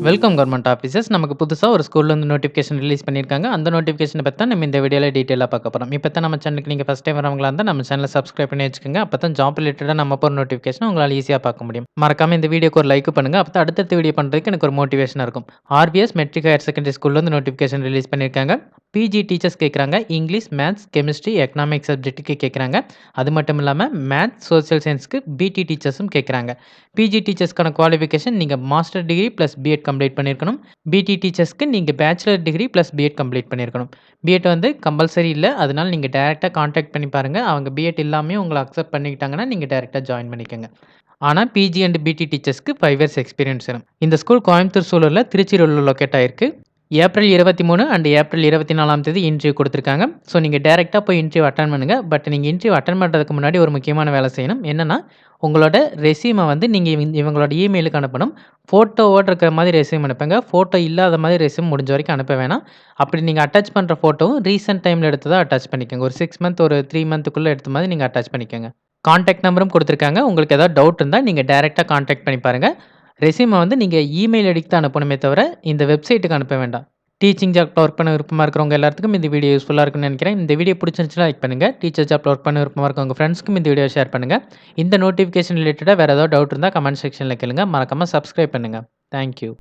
Welcome government officers. நமக்கு புதுசா ஒரு ஸ்கூல்லேருந்து நோட்டிஃபிகேஷன் ரிலீஸ் பண்ணியிருக்காங்க. அந்த நோட்டிஃபிகேஷன பத்தி தான் நம்ம இந்த வீடியோல டீட்டெயிலா பார்க்க போறோம். இப்ப தான் நம்ம சேனலுக்கு நீங்க ஃபர்ஸ்ட் டைம் வரவங்களா இருந்தா நம்ம சேனல சப்ஸ்கிரைப் பண்ணி வச்சுக்கோங்க. அப்ப தான் ஜாப் ரிலேட்டடா நம்ம போற நோட்டிஃபிகேஷன உங்களால ஈஸியா பார்க்க முடியும். மறக்காம இந்த வீடியோக்கு ஒரு லைக் பண்ணுங்க. அப்ப தான் அடுத்தடுத்த வீடியோ பண்றதுக்கு எனக்கு ஒரு மோட்டிவேஷனா இருக்கும். ஆர்பிஎஸ் மெட்ரிக் ஹையர் செகண்டரி ஸ்கூல்லேருந்து நோட்டிஃபிகேஷன் ரிலீஸ் பண்ணியிருக்காங்க. பிஜி டீச்சர்ஸ் கேட்குறாங்க. இங்கிலீஷ், மேத்ஸ், கெமிஸ்ட்ரி, எக்கனாமிக்ஸ் சப்ஜெக்ட்டுக்கு கேட்குறாங்க. அது மட்டும் இல்லாம மேத்ஸ், சோசியல் சயின்ஸ்க்கு பிடி டீச்சர்ஸும் கேட்குறாங்க. பிஜி டீச்சர்ஸ்க்கான குவாலிஃபிகேஷன் நீங்க master degree plus BEd complete பண்ணியிருக்கணும். பிடி டீச்சர்ஸ்க்கு நீங்க bachelor degree plus BEd complete பண்ணியிருக்கணும். பிஎட் வந்து கம்பல்சரி இல்ல. அதனால நீங்க டைரக்ட்டா கான்டாக்ட் பண்ணி பாருங்க. அவங்க பிஎட் இல்லாமயே உங்கள அக்செப்ட் பண்ணிக்கிட்டாங்கன்னா, நீங்க டைரக்ட்டா ஜாயின் பண்ணிக்கங்க. ஆனா பிஜி அண்ட் பிடி டீச்சர்ஸ்க்கு 5 இயர்ஸ் எக்ஸ்பீரியன்ஸ் வேணும். இந்த ஸ்கூல் கோயம்புத்தூர் சூழல்ல திருச்சி ரோட்ல லொக்கேட் ஆயிருக்கு. ஏப்ரல் 23 அண்ட் ஏப்ரல் 24ஆம் தேதி இன்டர்வியூ குடுத்துருக்காங்க. ஸோ நீங்க டைரக்ட்டா போய் இன்டர்வியூ அட்டெண்ட் பண்ணுங்க. பட் நீங்க இன்டர்வியூ அட்டெண்ட் பண்றதுக்கு முன்னாடி ஒரு முக்கியமான வேலை செய்யணும். என்னன்னா, உங்களோட ரெஸ்யூம வந்து நீங்க இவங்களோட இமெயிலுக்கு அனுப்பணும். ஃபோட்டோவோட இருக்கிற மாதிரி ரெஸ்யூம் அனுப்புங்க. ஃபோட்டோ இல்லாத மாதிரி ரெஸ்யூம் முடிஞ்ச வரைக்கும் அனுப்ப வேணாம். அப்படி நீங்க அட்டாச் பண்ற ஃபோட்டோவும் ரீசென்ட் டைம்ல எடுத்ததா அட்டாச் பண்ணிக்கங்க. ஒரு 6 மந்த், ஒரு 3 மந்த்துக்குள்ள எடுத்த மாதிரி நீங்க அட்டாச் பண்ணிக்கங்க. கான்டாக்ட் நம்பரும் குடுத்துருக்காங்க. உங்களுக்கு ஏதாவது டவுட் இருந்தா நீங்க டைரக்ட்டா கான்டாக்ட் பண்ணி பாருங்க. ரெஸ்யூம வந்து நீங்க இமெயில் ஐடிக்கு தான் அனுப்பணுமே தவிர, இந்த வெப்சைட்டுக்கு அனுப்ப வேண்டாம். டீச்சிங் ஜாப்ல ஒர்க் பண்ண விருப்பமா இருக்கிறவங்க எல்லாத்துக்கும் இந்த வீடியோ யூஸ்ஃபுல்லா இருக்கும்னு நினைக்கிறேன். இந்த வீடியோ பிடிச்சிருந்துச்சுன்னா லைக் பண்ணுங்க. டீச்சர் ஜாப்ல ஒர்க் பண்ண விருப்பமா இருக்க உங்க ஃப்ரெண்ட்ஸ்க்கும் இந்த வீடியோ ஷேர் பண்ணுங்க. இந்த நோட்டிஃபிகேஷன் ரிலேட்டடா வேற ஏதாவது டவுட் இருந்தா கமெண்ட் செக்ஷன்ல கேளுங்க. மறக்காம சப்ஸ்கிரைப் பண்ணுங்க. Thank you.